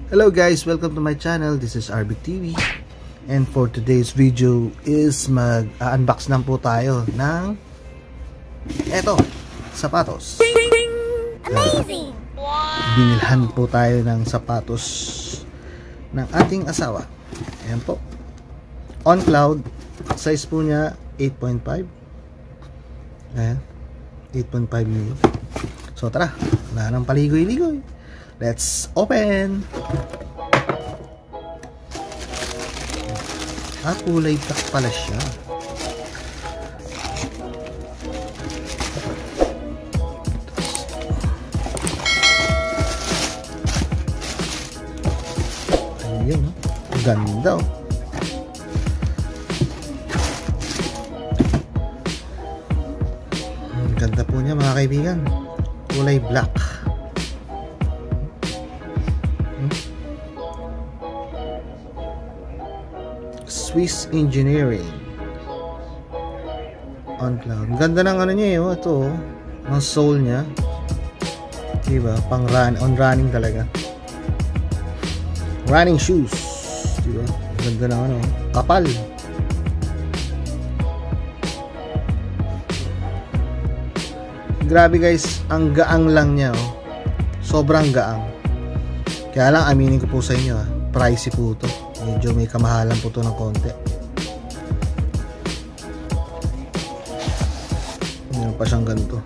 Hello guys, welcome to my channel. This is RB TV. And for today's video is mag-unbox lang po tayo ng eto, sapatos. Amazing! Wow! Binilhan po tayo ng sapatos ng ating asawa. Ayan po. On Cloud. Size po niya 8.5. Ayan. 8.5 mm. So tara, wala nang paligoy-ligoy. Let's open! Kulay black pala siya. Ayun, ganda oh. Ganda po niya mga kaibigan. Kulay black. Swiss Engineering On Cloud. Ganda ng ano niya eh, ito oh. Ang sole niya. Diba? Pang on running talaga. Running shoes. Diba? Ganda ng ano. Kapal. Grabe guys, ang gaang lang niya oh. Sobrang gaang. Kaya lang aminin ko po sa inyo pricey po ito. Medyo may kamahalan po ito ng konti. Meron pa siyang ganito.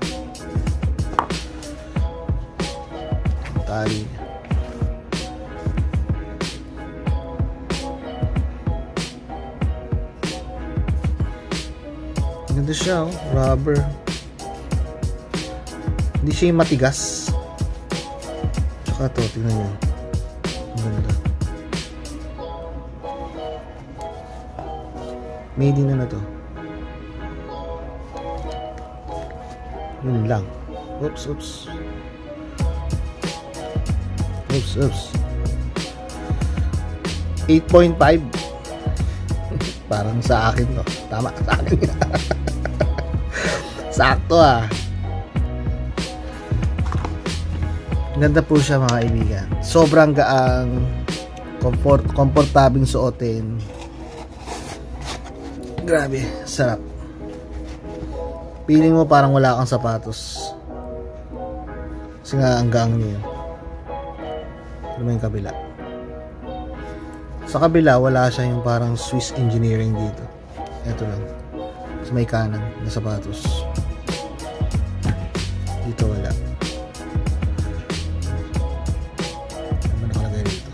Tali. Ganda siya oh. Rubber. Hindi siya yung matigas. Tsaka ito, tingnan nyo. Ganda. Made in ano to? Yun lang. Oops. Oops. 8.5. Parang sa akin to. Tama sa akin. Sakto ah. Ganda po siya mga kaibigan. Sobrang gaang. Komportabling suotin. Grabe, sarap. Feeling mo parang wala kang sapatos. Kasi nga ang gaang niya yun. Ano ba yung kabila? Sa kabila, wala siya yung parang Swiss Engineering dito. Ito lang. Sa may kanan na sapatos. Dito wala. Ano ba nakalagay dito?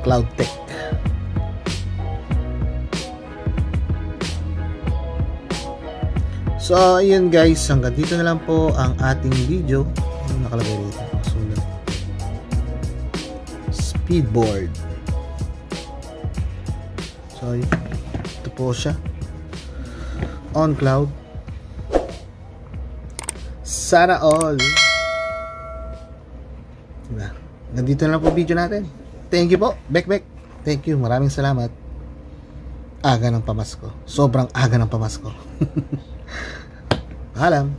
Cloud Tech. So, ayun guys, hanggang dito na lang po ang ating video. Ano nakalagay dito? Sulat. Speedboard. So, ito po siya. On Cloud. Sana all. Diba? Nandito na lang po video natin. Thank you po. Bek. Thank you. Maraming salamat. Aga ng pamasko. Sobrang aga ng pamasko. Paalam.